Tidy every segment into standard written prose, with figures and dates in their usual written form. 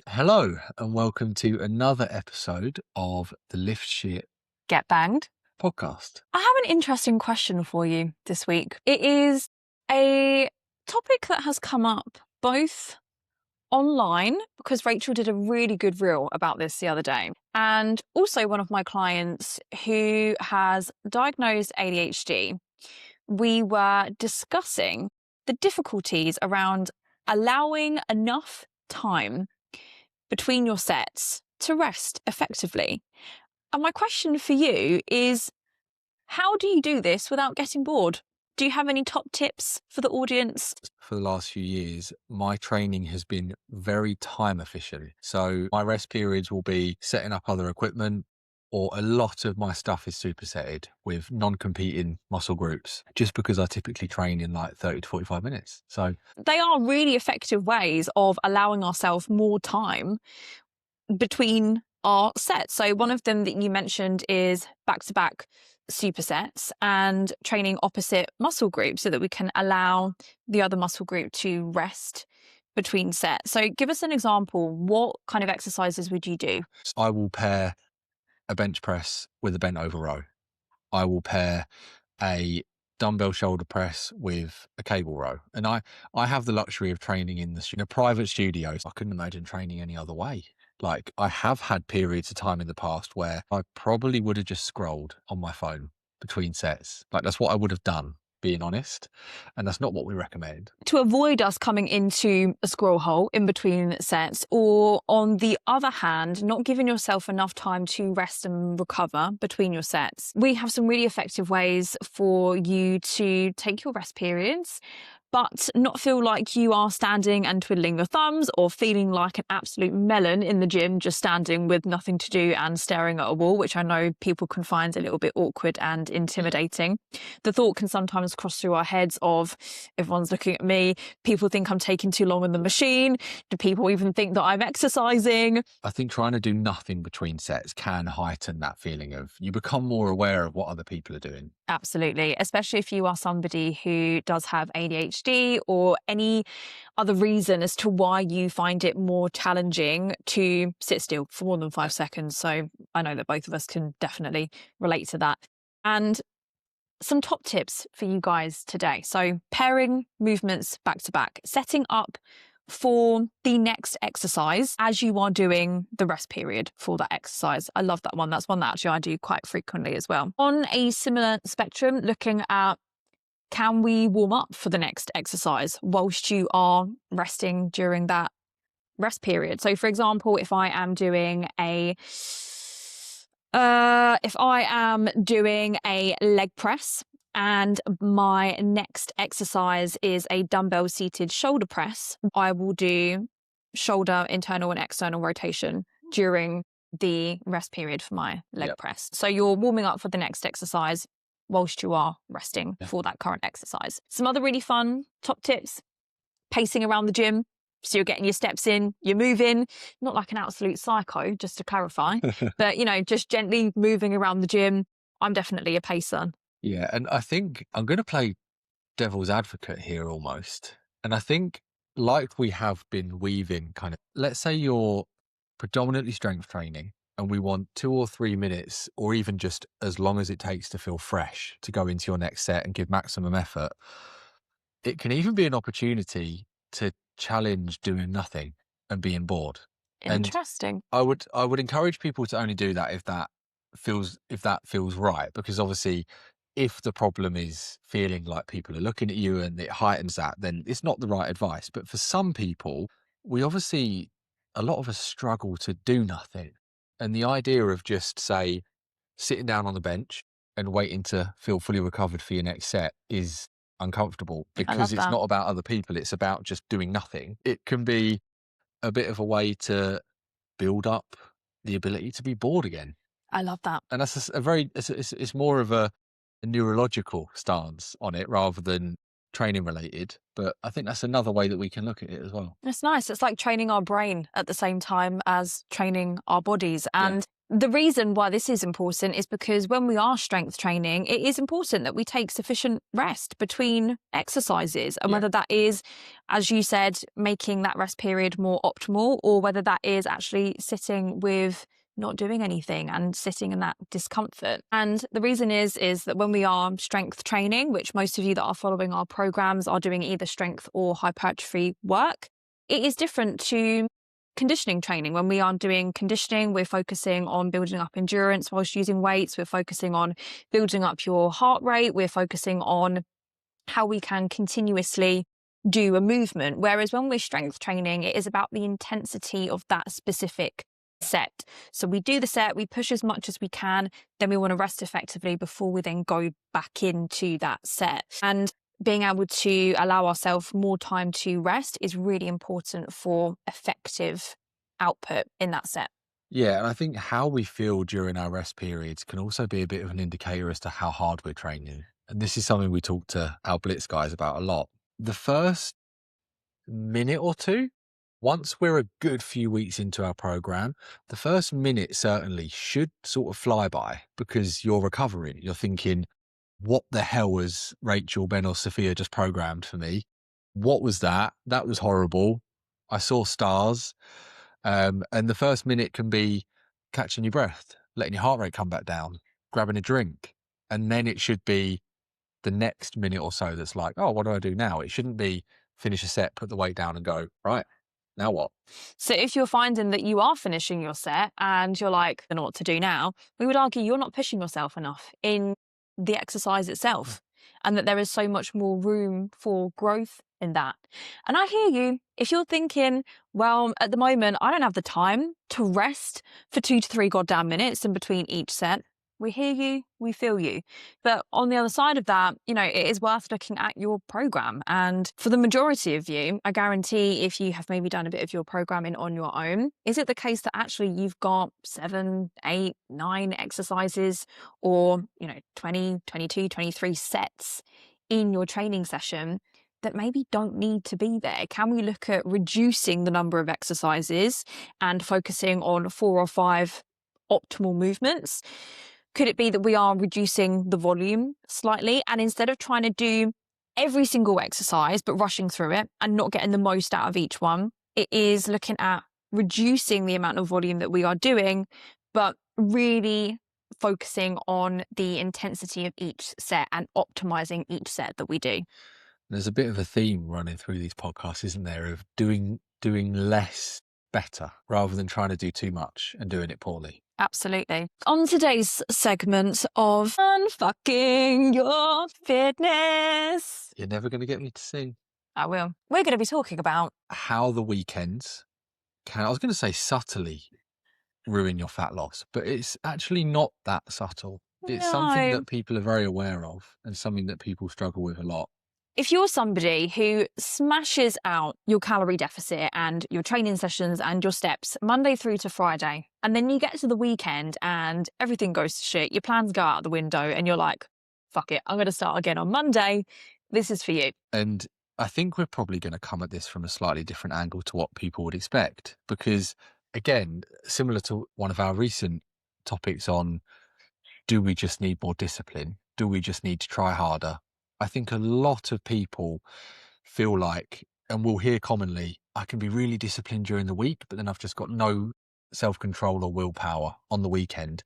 Hello and welcome to another episode of the Lift Shit Get Banged podcast. I have an interesting question for you this week. It is a topic that has come up both online, because Rachel did a really good reel about this the other day, and also one of my clients who has diagnosed ADHD. We were discussing the difficulties around allowing enough time between your sets to rest effectively. And my question for you is, how do you do this without getting bored? Do you have any top tips for the audience? For the last few years, my training has been very time efficient. So my rest periods will be setting up other equipment, or a lot of my stuff is supersetted with non-competing muscle groups, just because I typically train in like 30 to 45 minutes. So they are really effective ways of allowing ourselves more time between our sets. So one of them that you mentioned is back-to-back supersets and training opposite muscle groups so that we can allow the other muscle group to rest between sets. So give us an example. What kind of exercises would you do? I will pair a bench press with a bent over row. I will pair a dumbbell shoulder press with a cable row. And I have the luxury of training in a private studio. I couldn't imagine training any other way. Like, I have had periods of time in the past where I probably would have just scrolled on my phone between sets. Like, that's what I would have done, being honest. And that's not what we recommend. To avoid us coming into a scroll hole in between sets, or on the other hand, not giving yourself enough time to rest and recover between your sets, we have some really effective ways for you to take your rest periods, but not feel like you are standing and twiddling your thumbs or feeling like an absolute melon in the gym, just standing with nothing to do and staring at a wall, which I know people can find a little bit awkward and intimidating. The thought can sometimes cross through our heads of, everyone's looking at me, people think I'm taking too long on the machine, do people even think that I'm exercising? I think trying to do nothing between sets can heighten that feeling of, you become more aware of what other people are doing. Absolutely, especially if you are somebody who does have ADHD or any other reason as to why you find it more challenging to sit still for more than 5 seconds. So I know that both of us can definitely relate to that. And some top tips for you guys today. So pairing movements back to back, setting up for the next exercise as you are doing the rest period for that exercise. I love that one. That's one that actually I do quite frequently as well. On a similar spectrum, looking at, can we warm up for the next exercise whilst you are resting during that rest period? So for example, if I am doing a leg press and my next exercise is a dumbbell seated shoulder press, I will do shoulder internal and external rotation during the rest period for my leg press. So you're warming up for the next exercise whilst you are resting for that current exercise. Some other really fun top tips: pacing around the gym. So you're getting your steps in, you're moving, not like an absolute psycho, just to clarify, but, just gently moving around the gym. I'm definitely a pacer. Yeah, and I think I'm going to play devil's advocate here almost. And I think, like we have been weaving kind of, let's say you're predominantly strength training and we want 2 or 3 minutes, or even just as long as it takes to feel fresh to go into your next set and give maximum effort. It can even be an opportunity to challenge doing nothing and being bored. Interesting. And I would encourage people to only do that if that feels right, because obviously if the problem is feeling like people are looking at you and it heightens that, then it's not the right advice. But for some people, a lot of us struggle to do nothing. And the idea of just, say, sitting down on the bench and waiting to feel fully recovered for your next set is uncomfortable, because it's not about other people. It's about just doing nothing. It can be a bit of a way to build up the ability to be bored again. I love that. And that's it's more of a neurological stance on it rather than training related. But I think that's another way that we can look at it as well. It's nice. It's like training our brain at the same time as training our bodies. And The reason why this is important is because when we are strength training, it is important that we take sufficient rest between exercises. And Yeah. whether that is, as you said, making that rest period more optimal, or whether that is actually sitting with not doing anything and sitting in that discomfort. And the reason is that when we are strength training, which most of you that are following our programs are doing either strength or hypertrophy work, it is different to conditioning training. When we are doing conditioning, we're focusing on building up endurance whilst using weights. We're focusing on building up your heart rate. We're focusing on how we can continuously do a movement. Whereas when we're strength training, it is about the intensity of that specific set. So we do the set, we push as much as we can, then we want to rest effectively before we then go back into that set. And being able to allow ourselves more time to rest is really important for effective output in that set. Yeah, and I think how we feel during our rest periods can also be a bit of an indicator as to how hard we're training. And this is something we talk to our Blitz guys about a lot. The first minute or two, once we're a good few weeks into our program, the first minute certainly should sort of fly by because you're recovering. You're thinking, what the hell was Rachel, Ben, or Sophia just programmed for me? What was that? That was horrible. I saw stars. And the first minute can be catching your breath, letting your heart rate come back down, grabbing a drink. And then it should be the next minute or so that's like, oh, what do I do now? It shouldn't be finish a set, put the weight down and go, right, now what? So if you're finding that you are finishing your set and you're like, I don't know what to do now, we would argue you're not pushing yourself enough in the exercise itself, and that there is so much more room for growth in that. And I hear you. If you're thinking, well, at the moment, I don't have the time to rest for 2 to 3 goddamn minutes in between each set. We hear you, we feel you. But on the other side of that, it is worth looking at your program. And for the majority of you, I guarantee if you have maybe done a bit of your programming on your own, is it the case that actually you've got 7, 8, 9 exercises or, 20, 22, 23 sets in your training session that maybe don't need to be there? Can we look at reducing the number of exercises and focusing on 4 or 5 optimal movements? Could it be that we are reducing the volume slightly, and instead of trying to do every single exercise but rushing through it and not getting the most out of each one, it is looking at reducing the amount of volume that we are doing, but really focusing on the intensity of each set and optimizing each set that we do. There's a bit of a theme running through these podcasts, isn't there, of doing less better rather than trying to do too much and doing it poorly. Absolutely. On today's segment of Unfucking Your Fitness, You're never going to get me to sing. I will. We're going to be talking about How the weekends can, I was going to say subtly ruin your fat loss, but it's actually not that subtle. It's something no. that people are very aware of and something that people struggle with a lot. If you're somebody who smashes out your calorie deficit and your training sessions and your steps Monday through to Friday, and then you get to the weekend and everything goes to shit, your plans go out the window and you're like, fuck it, I'm going to start again on Monday. This is for you. And I think we're probably going to come at this from a slightly different angle to what people would expect. Because again, similar to one of our recent topics on, do we just need more discipline? Do we just need to try harder? I think a lot of people feel like, and we'll hear commonly, I can be really disciplined during the week, but then I've just got no self-control or willpower on the weekend.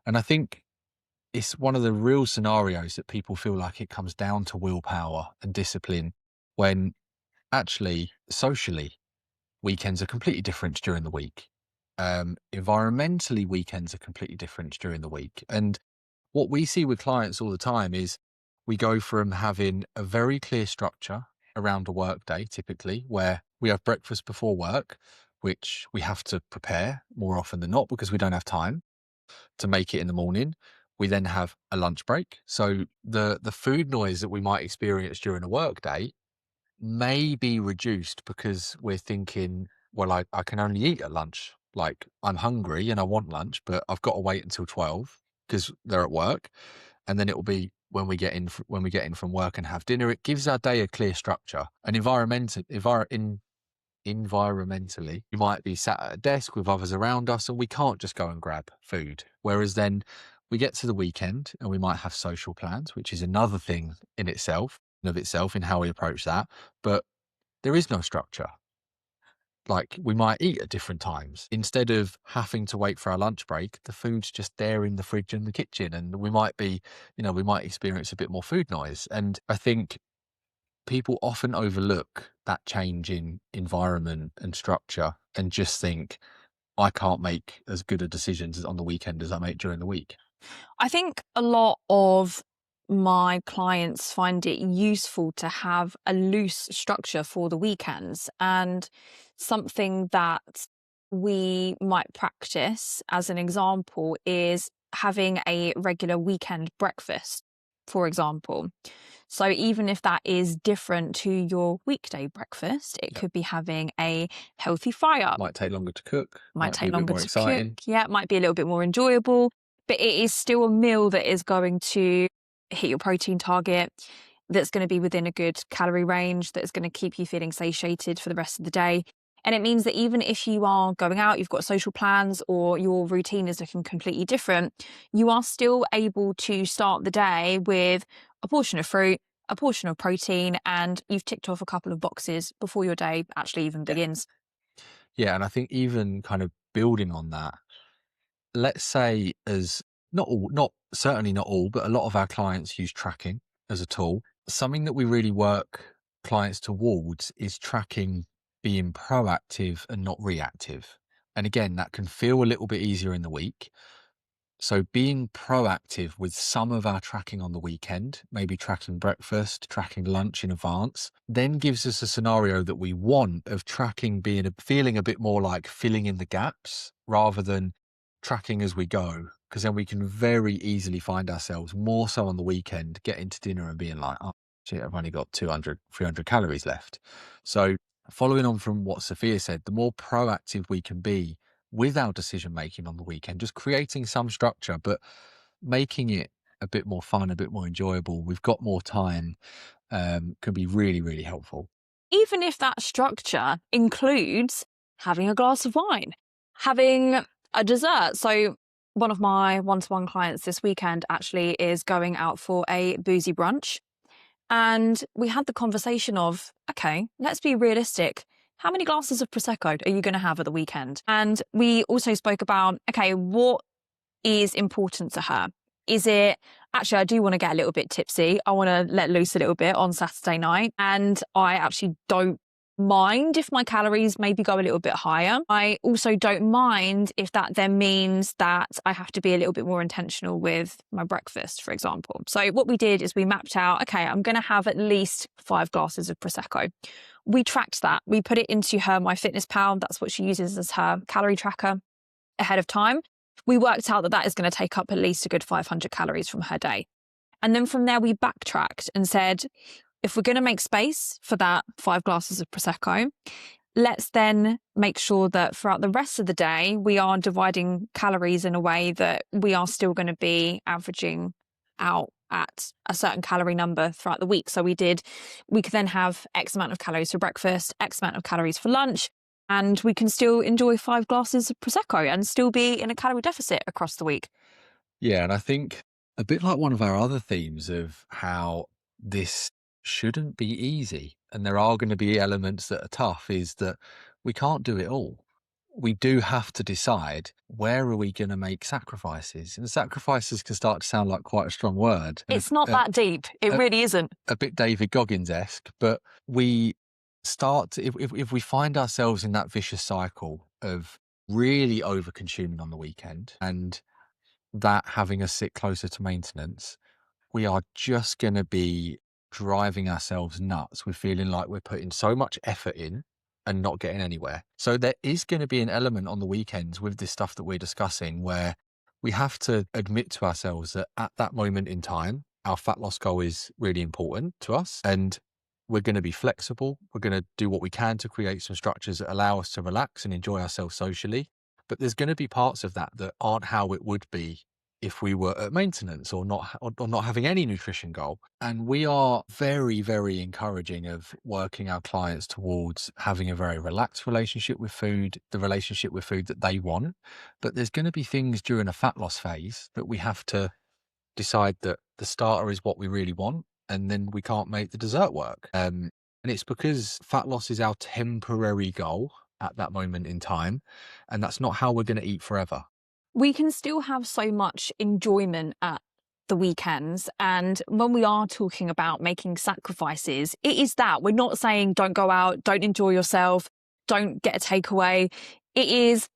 And I think it's one of the real scenarios that people feel like it comes down to willpower and discipline, when actually socially weekends are completely different during the week. Environmentally, weekends are completely different during the week. And what we see with clients all the time is we go from having a very clear structure around a work day, typically, where we have breakfast before work, which we have to prepare more often than not because we don't have time to make it in the morning. We then have a lunch break. So the food noise that we might experience during a work day may be reduced because we're thinking, well, I can only eat at lunch. Like, I'm hungry and I want lunch, but I've got to wait until 12 because they're at work. And then it will be when we get in from work and have dinner. It gives our day a clear structure. And environmentally. We might be sat at a desk with others around us and we can't just go and grab food. Whereas then we get to the weekend and we might have social plans, which is another thing in itself, of itself, in how we approach that. But there is no structure. Like, we might eat at different times. Instead of having to wait for our lunch break, the food's just there in the fridge and the kitchen. And we might be, we might experience a bit more food noise. And I think people often overlook that change in environment and structure and just think, I can't make as good a decisions on the weekend as I make during the week. I think a lot of my clients find it useful to have a loose structure for the weekends, and something that we might practice as an example is having a regular weekend breakfast, for example. So even if that is different to your weekday breakfast, it Yeah. could be having a healthy fry up. Might take longer to cook, Might might be take a bit longer more to cook. exciting. Yeah, it might be a little bit more enjoyable, but it is still a meal that is going to hit your protein target, that's going to be within a good calorie range, that's going to keep you feeling satiated for the rest of the day. And it means that even if you are going out, you've got social plans, or your routine is looking completely different, you are still able to start the day with a portion of fruit, a portion of protein, and you've ticked off a couple of boxes before your day actually even Yeah. begins. Yeah. And I think even kind of building on that, let's say, as not all, not certainly not all, but a lot of our clients use tracking as a tool. Something that we really work clients towards is tracking being proactive and not reactive. And again, that can feel a little bit easier in the week. So being proactive with some of our tracking on the weekend, maybe tracking breakfast, tracking lunch in advance, then gives us a scenario that we want of tracking being feeling a bit more like filling in the gaps rather than tracking as we go. Because then we can very easily find ourselves more so on the weekend, getting to dinner and being like, oh, shit, I've only got 200, 300 calories left. So following on from what Sophia said, the more proactive we can be with our decision making on the weekend, just creating some structure, but making it a bit more fun, a bit more enjoyable. We've got more time, can be really, really helpful. Even if that structure includes having a glass of wine, having a dessert. So, one of my one-to-one clients this weekend actually is going out for a boozy brunch. And we had the conversation of, okay, let's be realistic. How many glasses of Prosecco are you going to have at the weekend? And we also spoke about, okay, what is important to her? Is it actually, I do want to get a little bit tipsy. I want to let loose a little bit on Saturday night. And I actually don't mind if my calories maybe go a little bit higher. I also don't mind if that then means that I have to be a little bit more intentional with my breakfast, for example. So what we did is we mapped out, okay, I'm going to have at least 5 glasses of Prosecco. We tracked that. We put it into her MyFitnessPal. That's what she uses as her calorie tracker ahead of time. We worked out that that is going to take up at least a good 500 calories from her day. And then from there, we backtracked and said, if we're going to make space for that 5 glasses of Prosecco, let's then make sure that throughout the rest of the day, we are dividing calories in a way that we are still going to be averaging out at a certain calorie number throughout the week. So we could then have X amount of calories for breakfast, X amount of calories for lunch, and we can still enjoy 5 glasses of Prosecco and still be in a calorie deficit across the week. Yeah. And I think a bit like one of our other themes of how this shouldn't be easy and there are going to be elements that are tough is that we can't do it all. We do have to decide, where are we going to make sacrifices? And sacrifices can start to sound like quite a strong word and It's not that deep. It a, really isn't. a bit David Goggins-esque, but we if we find ourselves in that vicious cycle of really over consuming on the weekend and that having us sit closer to maintenance, we are just going to be driving ourselves nuts. We're feeling like we're putting so much effort in and not getting anywhere. So there is going to be an element on the weekends with this stuff that we're discussing where we have to admit to ourselves that at that moment in time, our fat loss goal is really important to us. And we're going to be flexible. We're going to do what we can to create some structures that allow us to relax and enjoy ourselves socially. But there's going to be parts of that that aren't how it would be if we were at maintenance or not having any nutrition goal. And we are very, very encouraging of working our clients towards having a very relaxed relationship with food, the relationship with food that they want. But there's going to be things during a fat loss phase that we have to decide that the starter is what we really want, and then we can't make the dessert work. And it's because fat loss is our temporary goal at that moment in time, and that's not how we're going to eat forever. We can still have so much enjoyment at the weekends. And when we are talking about making sacrifices, it is that we're not saying don't go out, don't enjoy yourself, don't get a takeaway. It is,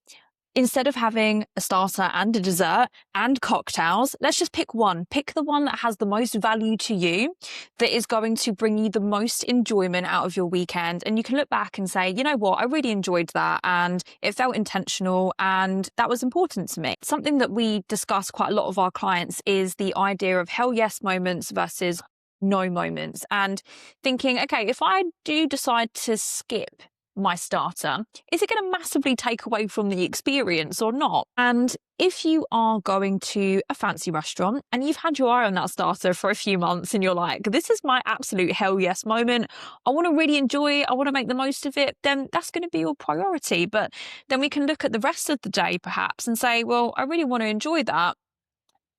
instead of having a starter and a dessert and cocktails, let's just pick one. Pick the one that has the most value to you, that is going to bring you the most enjoyment out of your weekend. And you can look back and say, you know what, I really enjoyed that and it felt intentional and that was important to me. Something that we discuss quite a lot of our clients is the idea of hell yes moments versus no moments, and thinking, okay, if I do decide to skip my starter, is it going to massively take away from the experience or not? And if you are going to a fancy restaurant and you've had your eye on that starter for a few months and you're like, this is my absolute hell yes moment, I want to really enjoy it, I want to make the most of it, then that's going to be your priority. But then we can look at the rest of the day perhaps and say, well, I really want to enjoy that,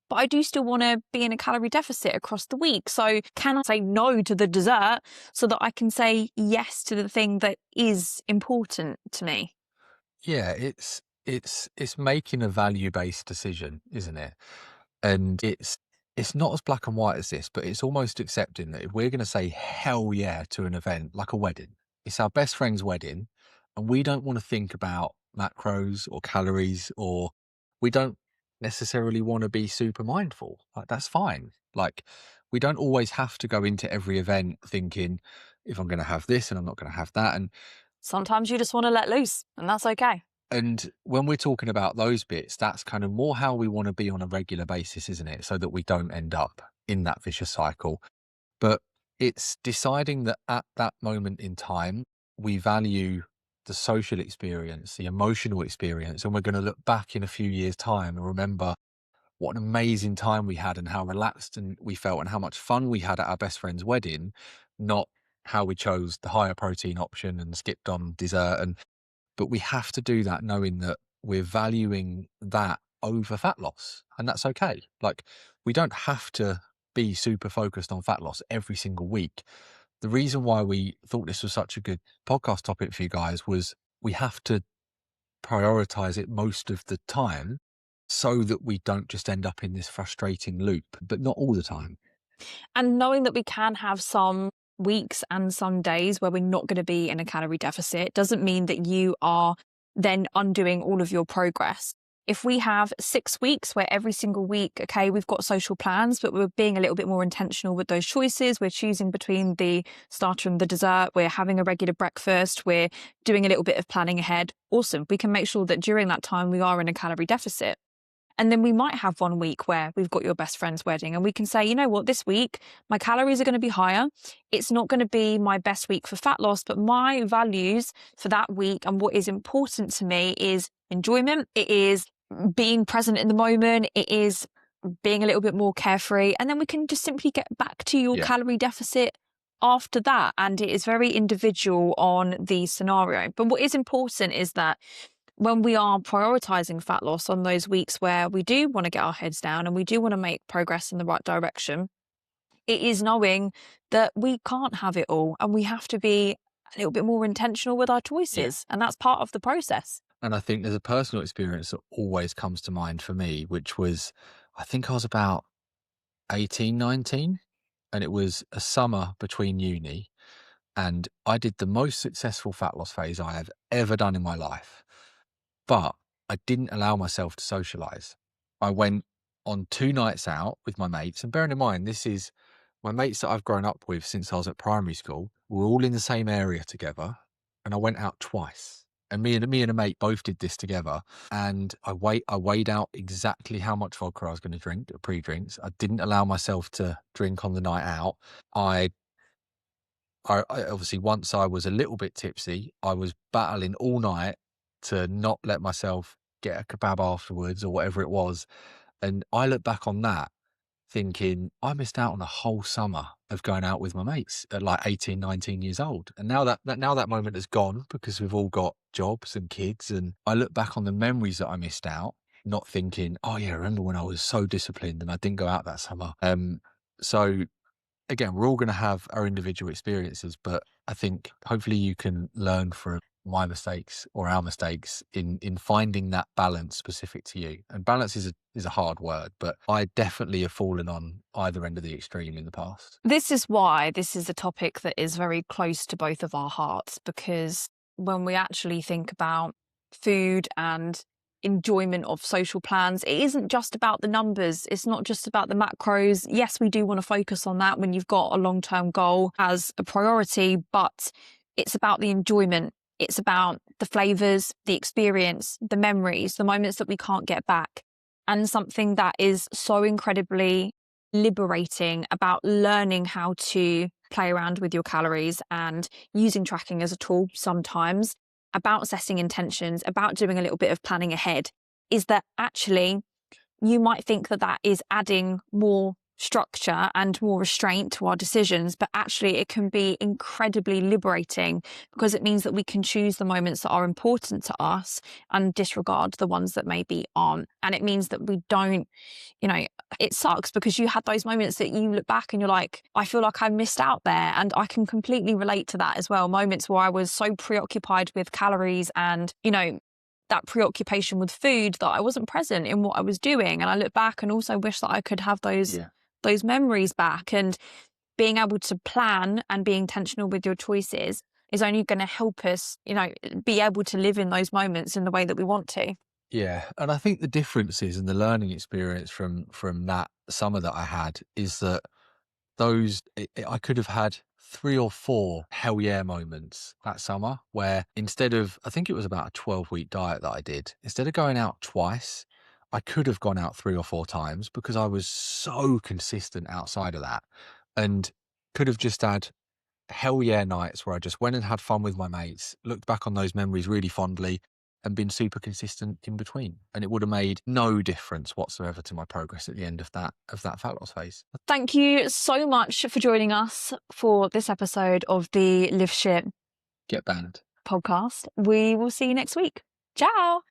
but I do still want to be in a calorie deficit across the week. So can I say no to the dessert so that I can say yes to the thing that is important to me? Yeah, it's making a value-based decision, isn't it? And it's not as black and white as this, but it's almost accepting that if we're going to say hell yeah to an event like a wedding, it's our best friend's wedding, and we don't want to think about macros or calories, or we don't necessarily want to be super mindful. Like, that's fine. Like, we don't always have to go into every event thinking if I'm going to have this and I'm not going to have that. Sometimes you just want to let loose, and that's okay. And when we're talking about those bits, that's kind of more how we want to be on a regular basis, isn't it? So that we don't end up in that vicious cycle. But it's deciding that at that moment in time, we value the social experience, the emotional experience, and we're going to look back in a few years' time and remember what an amazing time we had and how relaxed and we felt and how much fun we had at our best friend's wedding, not how we chose the higher protein option and skipped on dessert. But we have to do that knowing that we're valuing that over fat loss, and that's okay. Like, we don't have to be super focused on fat loss every single week. The reason why we thought this was such a good podcast topic for you guys was we have to prioritize it most of the time so that we don't just end up in this frustrating loop, but not all the time. And knowing that we can have some weeks and some days where we're not going to be in a calorie deficit doesn't mean that you are then undoing all of your progress. If we have 6 weeks where every single week, okay, we've got social plans, but we're being a little bit more intentional with those choices, we're choosing between the starter and the dessert, we're having a regular breakfast, we're doing a little bit of planning ahead, awesome. We can make sure that during that time we are in a calorie deficit. And then we might have one week where we've got your best friend's wedding and we can say, you know what, this week my calories are going to be higher. It's not going to be my best week for fat loss, but my values for that week and what is important to me is enjoyment. It is being present in the moment. It is being a little bit more carefree. And then we can just simply get back to your Yeah. calorie deficit after that. And it is very individual on the scenario. But what is important is that when we are prioritizing fat loss on those weeks where we do want to get our heads down and we do want to make progress in the right direction, it is knowing that we can't have it all and we have to be a little bit more intentional with our Yeah. choices. And that's part of the process. And I think there's a personal experience that always comes to mind for me, which was, I think I was about 18, 19, and it was a summer between uni. And I did the most successful fat loss phase I have ever done in my life. But I didn't allow myself to socialize. I went on 2 nights out with my mates. And bearing in mind, this is my mates that I've grown up with since I was at primary school. We're all in the same area together. And I went out twice. And me and a mate both did this together. And I weighed out exactly how much vodka I was going to drink, pre-drinks. I didn't allow myself to drink on the night out. I I obviously, once I was a little bit tipsy, I was battling all night to not let myself get a kebab afterwards or whatever it was. And I look back on that thinking I missed out on a whole summer of going out with my mates at like 18, 19 years old. And now that moment has gone because we've all got jobs and kids. And I look back on the memories that I missed out, not thinking, oh yeah, I remember when I was so disciplined and I didn't go out that summer. So again, we're all going to have our individual experiences, but I think hopefully you can learn from my mistakes or our mistakes in finding that balance specific to you. And balance is a hard word, but I definitely have fallen on either end of the extreme in the past. This is why this is a topic that is very close to both of our hearts, because when we actually think about food and enjoyment of social plans, it isn't just about the numbers. It's not just about the macros. Yes, we do want to focus on that when you've got a long-term goal as a priority, but it's about the enjoyment. It's about the flavors, the experience, the memories, the moments that we can't get back. And something that is so incredibly liberating about learning how to play around with your calories and using tracking as a tool sometimes, about setting intentions, about doing a little bit of planning ahead, is that actually you might think that that is adding more structure and more restraint to our decisions, but actually it can be incredibly liberating because it means that we can choose the moments that are important to us and disregard the ones that maybe aren't. And it means that we don't, it sucks because you had those moments that you look back and you're like, I feel like I missed out there. And I can completely relate to that as well. Moments where I was so preoccupied with calories and, that preoccupation with food that I wasn't present in what I was doing. And I look back and also wish that I could have those memories back. And being able to plan and be intentional with your choices is only going to help us, be able to live in those moments in the way that we want to. Yeah, and I think the differences and the learning experience from that summer that I had is that I could have had 3 or 4 hell yeah moments that summer where instead of, I think it was about a 12-week diet that I did, instead of going out twice, I could have gone out 3 or 4 times because I was so consistent outside of that, and could have just had hell yeah nights where I just went and had fun with my mates, looked back on those memories really fondly, and been super consistent in between. And it would have made no difference whatsoever to my progress at the end of that fat loss phase. Thank you so much for joining us for this episode of the Live Shit Get banned. podcast. We will see you next week. Ciao.